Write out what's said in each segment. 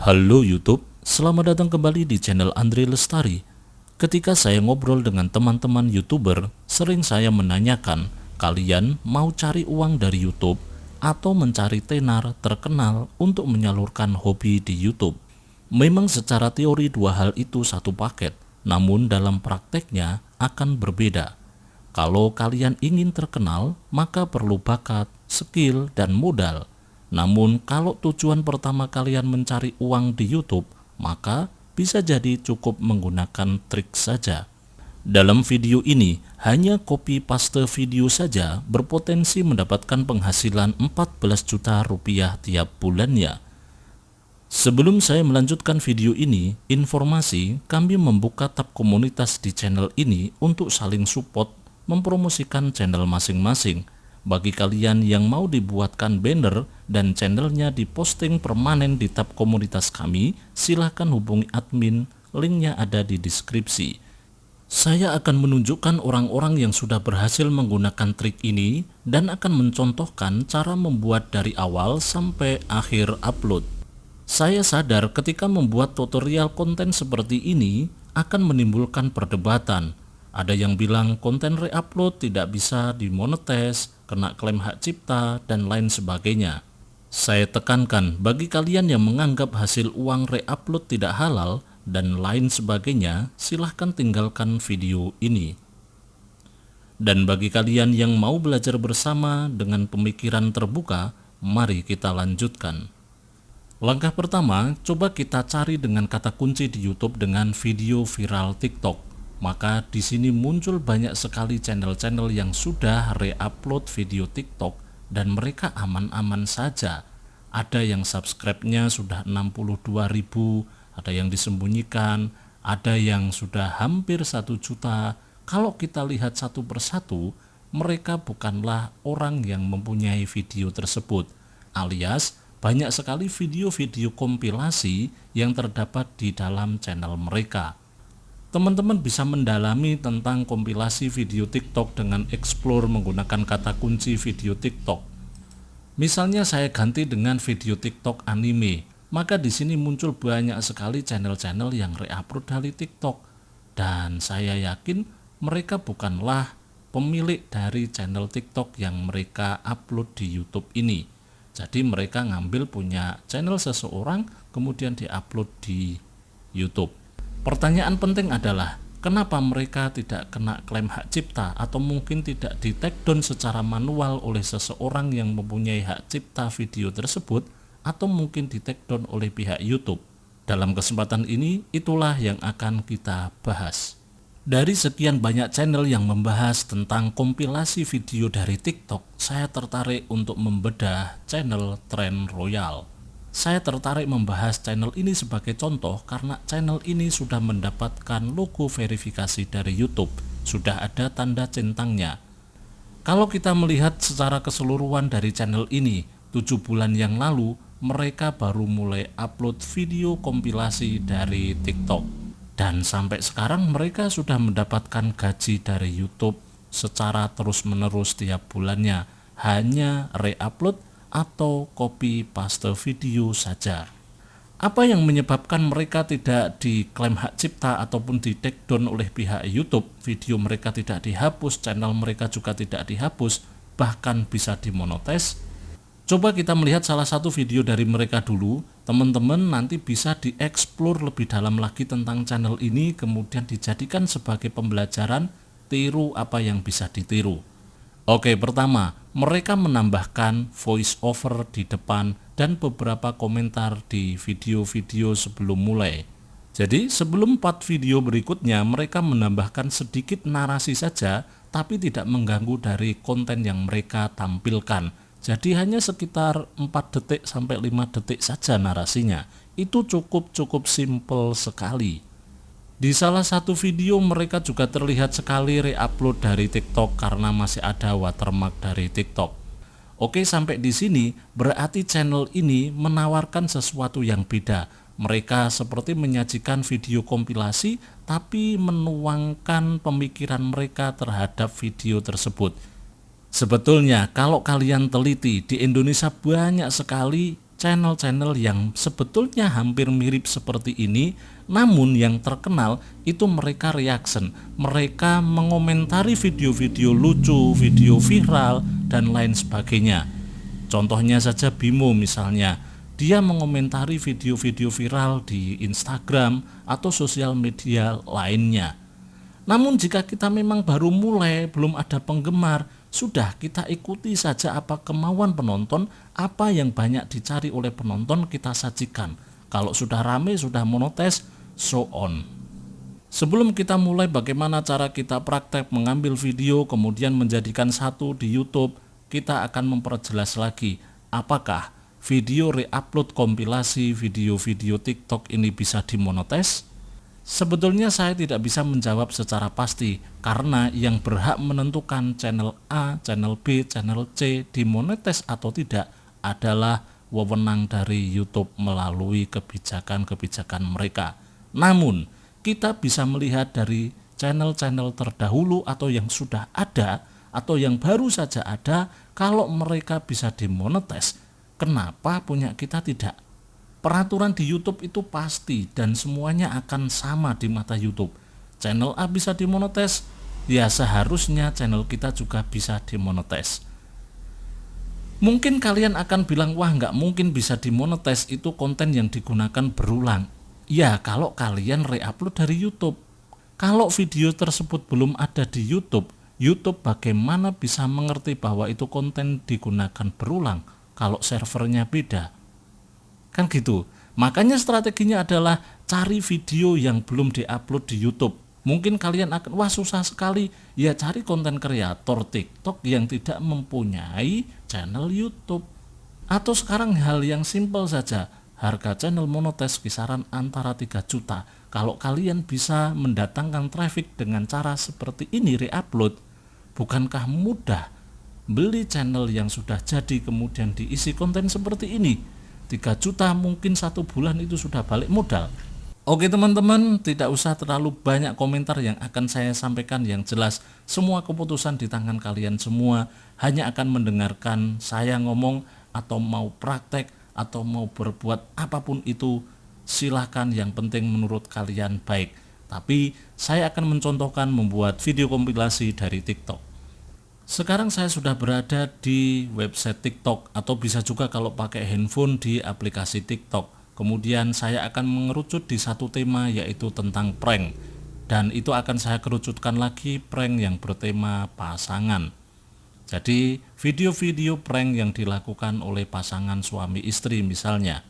Halo YouTube, selamat datang kembali di channel Andre Lestari. Ketika saya ngobrol dengan teman-teman YouTuber, sering saya menanyakan, kalian mau cari uang dari YouTube atau mencari tenar terkenal untuk menyalurkan hobi di YouTube? Memang secara teori dua hal itu satu paket, namun dalam prakteknya akan berbeda. Kalau kalian ingin terkenal, maka perlu bakat, skill, dan modal. Namun kalau tujuan pertama kalian mencari uang di YouTube, maka bisa jadi cukup menggunakan trik saja. Dalam video ini, hanya copy paste video saja berpotensi mendapatkan penghasilan 14 juta rupiah tiap bulannya. Sebelum saya melanjutkan video ini, informasi kami membuka tab komunitas di channel ini untuk saling support mempromosikan channel masing-masing. Bagi kalian yang mau dibuatkan banner dan channelnya diposting permanen di tab komunitas kami, silahkan hubungi admin, linknya ada di deskripsi. Saya akan menunjukkan orang-orang yang sudah berhasil menggunakan trik ini dan akan mencontohkan cara membuat dari awal sampai akhir upload. Saya sadar ketika membuat tutorial konten seperti ini akan menimbulkan perdebatan. Ada yang bilang konten reupload tidak bisa dimonetis, kena klaim hak cipta, dan lain sebagainya. Saya tekankan bagi kalian yang menganggap hasil uang reupload tidak halal dan lain sebagainya, silahkan tinggalkan video ini. Dan bagi kalian yang mau belajar bersama dengan pemikiran terbuka, mari kita lanjutkan. Langkah pertama, coba kita cari dengan kata kunci di YouTube dengan video viral TikTok. Maka di sini muncul banyak sekali channel-channel yang sudah re-upload video TikTok dan mereka aman-aman saja. Ada yang subscribe-nya sudah 62.000, ada yang disembunyikan, ada yang sudah hampir 1 juta. Kalau kita lihat satu persatu, mereka bukanlah orang yang mempunyai video tersebut, alias banyak sekali video-video kompilasi yang terdapat di dalam channel mereka. Teman-teman bisa mendalami tentang kompilasi video TikTok dengan explore menggunakan kata kunci video TikTok. Misalnya saya ganti dengan video TikTok anime, maka di sini muncul banyak sekali channel-channel yang re-upload dari TikTok. Dan saya yakin mereka bukanlah pemilik dari channel TikTok yang mereka upload di YouTube ini. Jadi mereka ngambil punya channel seseorang kemudian diupload di YouTube. Pertanyaan penting adalah, kenapa mereka tidak kena klaim hak cipta atau mungkin tidak di take down secara manual oleh seseorang yang mempunyai hak cipta video tersebut atau mungkin di take down oleh pihak YouTube. Dalam kesempatan ini, itulah yang akan kita bahas. Dari sekian banyak channel yang membahas tentang kompilasi video dari TikTok, saya tertarik untuk membedah channel Trend Royal. Saya tertarik membahas channel ini sebagai contoh karena channel ini sudah mendapatkan logo verifikasi dari YouTube, sudah ada tanda centangnya. Kalau kita melihat secara keseluruhan dari channel ini, 7 bulan yang lalu mereka baru mulai upload video kompilasi dari TikTok. Dan sampai sekarang mereka sudah mendapatkan gaji dari YouTube secara terus-menerus tiap bulannya, hanya re-upload atau copy paste video saja. Apa yang menyebabkan mereka tidak diklaim hak cipta ataupun di take down oleh pihak YouTube? Video mereka tidak dihapus, channel mereka juga tidak dihapus, bahkan bisa dimonetis. Coba kita melihat salah satu video dari mereka dulu. Teman-teman nanti bisa dieksplor lebih dalam lagi tentang channel ini, kemudian dijadikan sebagai pembelajaran, tiru apa yang bisa ditiru. Oke, pertama, mereka menambahkan voice over di depan dan beberapa komentar di video-video sebelum mulai. Jadi sebelum 4 video berikutnya mereka menambahkan sedikit narasi saja, tapi tidak mengganggu dari konten yang mereka tampilkan. Jadi hanya sekitar 4 detik sampai 5 detik saja narasinya. Itu cukup simple sekali. Di salah satu video mereka juga terlihat sekali re-upload dari TikTok karena masih ada watermark dari TikTok. Oke, sampai di sini berarti channel ini menawarkan sesuatu yang beda. Mereka seperti menyajikan video kompilasi tapi menuangkan pemikiran mereka terhadap video tersebut. Sebetulnya kalau kalian teliti, di Indonesia banyak sekali channel-channel yang sebetulnya hampir mirip seperti ini, namun yang terkenal itu mereka reaction, mereka mengomentari video-video lucu, video viral, dan lain sebagainya. Contohnya saja Bimo misalnya, dia mengomentari video-video viral di Instagram atau sosial media lainnya. Namun jika kita memang baru mulai, belum ada penggemar, sudah kita ikuti saja apa kemauan penonton, apa yang banyak dicari oleh penonton kita sajikan. Kalau sudah rame, sudah monotes, so on. Sebelum kita mulai bagaimana cara kita praktek mengambil video kemudian menjadikan satu di YouTube, kita akan memperjelas lagi apakah video reupload kompilasi video-video TikTok ini bisa dimonetes. Sebetulnya saya tidak bisa menjawab secara pasti karena yang berhak menentukan channel A, channel B, channel C dimonetes atau tidak adalah wewenang dari YouTube melalui kebijakan-kebijakan mereka. Namun, kita bisa melihat dari channel-channel terdahulu atau yang sudah ada atau yang baru saja ada, kalau mereka bisa dimonetes, kenapa punya kita tidak? Peraturan di YouTube itu pasti dan semuanya akan sama di mata YouTube. Channel A bisa dimonetes, ya seharusnya channel kita juga bisa dimonetes. Mungkin kalian akan bilang, wah nggak mungkin bisa dimonetes, itu konten yang digunakan berulang. Ya kalau kalian reupload dari YouTube. Kalau video tersebut belum ada di YouTube, YouTube bagaimana bisa mengerti bahwa itu konten digunakan berulang kalau servernya beda? Kan gitu. Makanya strateginya adalah cari video yang belum diupload di YouTube. Mungkin kalian akan, wah susah sekali. Ya cari konten kreator TikTok yang tidak mempunyai channel YouTube. Atau sekarang hal yang simpel saja, harga channel monetes kisaran antara 3 juta. Kalau kalian bisa mendatangkan traffic dengan cara seperti ini reupload, bukankah mudah beli channel yang sudah jadi kemudian diisi konten seperti ini? 3 juta mungkin 1 bulan itu sudah balik modal. Oke teman-teman, tidak usah terlalu banyak komentar yang akan saya sampaikan, yang jelas semua keputusan di tangan kalian semua. Hanya akan mendengarkan saya ngomong atau mau praktek atau mau berbuat apapun itu, silahkan, yang penting menurut kalian baik. Tapi saya akan mencontohkan membuat video kompilasi dari TikTok. Sekarang saya sudah berada di website TikTok atau bisa juga kalau pakai handphone di aplikasi TikTok. Kemudian saya akan mengerucut di satu tema yaitu tentang prank. Dan itu akan saya kerucutkan lagi prank yang bertema pasangan. Jadi video-video prank yang dilakukan oleh pasangan suami istri misalnya.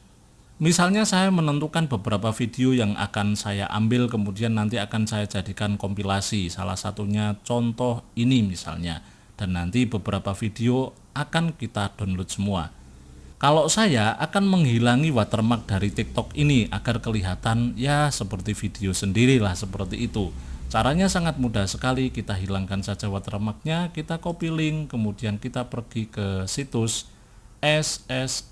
Misalnya saya menentukan beberapa video yang akan saya ambil kemudian nanti akan saya jadikan kompilasi. Salah satunya contoh ini misalnya. Dan nanti beberapa video akan kita download semua. Kalau saya akan menghilangi watermark dari TikTok ini agar kelihatan ya seperti video sendirilah, seperti itu. Caranya sangat mudah sekali, kita hilangkan saja watermarknya, kita copy link, kemudian kita pergi ke situs ssstick.io.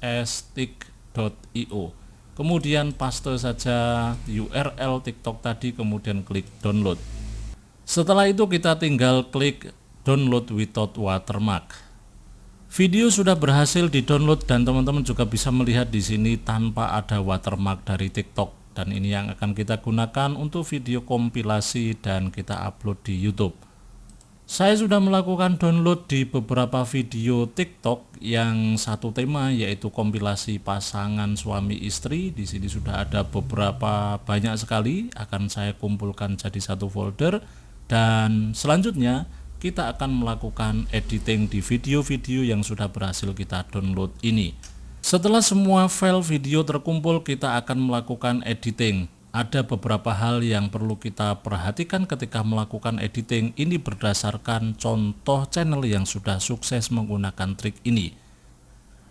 Kemudian paste saja URL TikTok tadi, kemudian klik download. Setelah itu kita tinggal klik download without watermark. Video sudah berhasil di-download dan teman-teman juga bisa melihat di sini tanpa ada watermark dari TikTok, dan ini yang akan kita gunakan untuk video kompilasi dan kita upload di YouTube. Saya sudah melakukan download di beberapa video TikTok yang satu tema yaitu kompilasi pasangan suami istri. Di sini sudah ada beberapa, banyak sekali, akan saya kumpulkan jadi satu folder dan selanjutnya kita akan melakukan editing di video-video yang sudah berhasil kita download ini. Setelah semua file video terkumpul, kita akan melakukan editing. Ada beberapa hal yang perlu kita perhatikan ketika melakukan editing. Ini berdasarkan contoh channel yang sudah sukses menggunakan trik ini.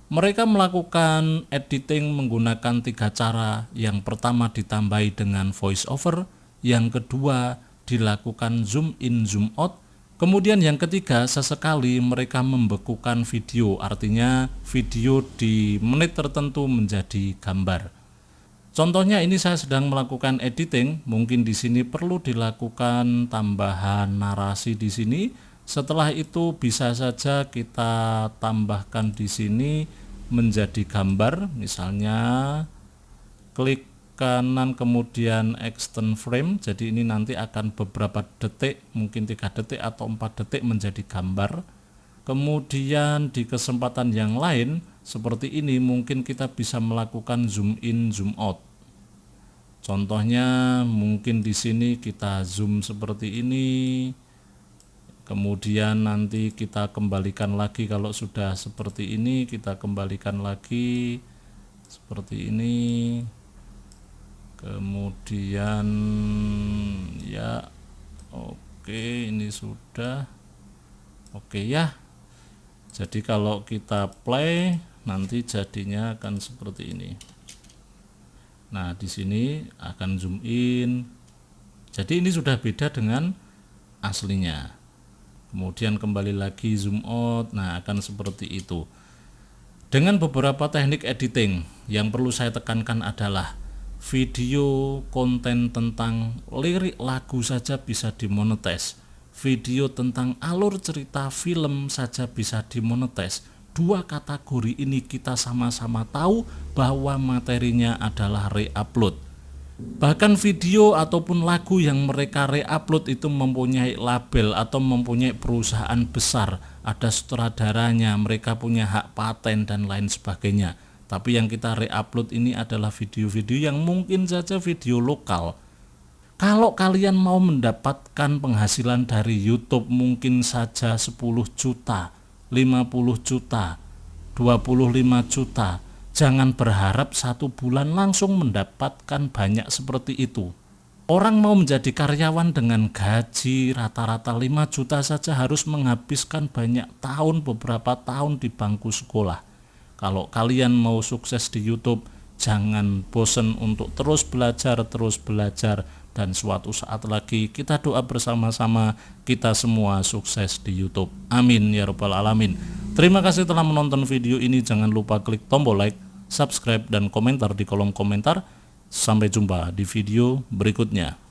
Mereka melakukan editing menggunakan 3 cara. Yang pertama ditambahi dengan voice over, yang kedua dilakukan zoom in zoom out, kemudian yang ketiga sesekali mereka membekukan video, artinya video di menit tertentu menjadi gambar. Contohnya ini saya sedang melakukan editing, mungkin di sini perlu dilakukan tambahan narasi di sini. Setelah itu bisa saja kita tambahkan di sini menjadi gambar, misalnya klik kanan kemudian extend frame, jadi ini nanti akan beberapa detik, mungkin 3 detik atau 4 detik menjadi gambar. Kemudian di kesempatan yang lain seperti ini mungkin kita bisa melakukan zoom in zoom out. Contohnya mungkin di sini kita zoom seperti ini, kemudian nanti kita kembalikan lagi. Kalau sudah seperti ini kita kembalikan lagi seperti ini, kemudian ya oke, ini sudah oke ya. Jadi kalau kita play nanti jadinya akan seperti ini. Nah, di sini akan zoom in. Jadi ini sudah beda dengan aslinya. Kemudian kembali lagi zoom out. Nah, akan seperti itu. Dengan beberapa teknik editing yang perlu saya tekankan adalah video konten tentang lirik lagu saja bisa dimonetize. Video tentang alur cerita film saja bisa dimonetize. 2 kategori ini kita sama-sama tahu bahwa materinya adalah re-upload. Bahkan video ataupun lagu yang mereka re-upload itu mempunyai label atau mempunyai perusahaan besar, ada sutradaranya, mereka punya hak paten dan lain sebagainya. Tapi yang kita re-upload ini adalah video-video yang mungkin saja video lokal. Kalau kalian mau mendapatkan penghasilan dari YouTube mungkin saja 10 juta, 50 juta, 25 juta. Jangan berharap 1 bulan langsung mendapatkan banyak seperti itu. Orang mau menjadi karyawan dengan gaji rata-rata 5 juta saja harus menghabiskan banyak tahun, beberapa tahun di bangku sekolah. Kalau kalian mau sukses di YouTube, jangan bosan untuk terus belajar, dan suatu saat lagi kita doa bersama-sama kita semua sukses di YouTube. Amin ya rabbal alamin. Terima kasih telah menonton video ini. Jangan lupa klik tombol like, subscribe, dan komentar di kolom komentar. Sampai jumpa di video berikutnya.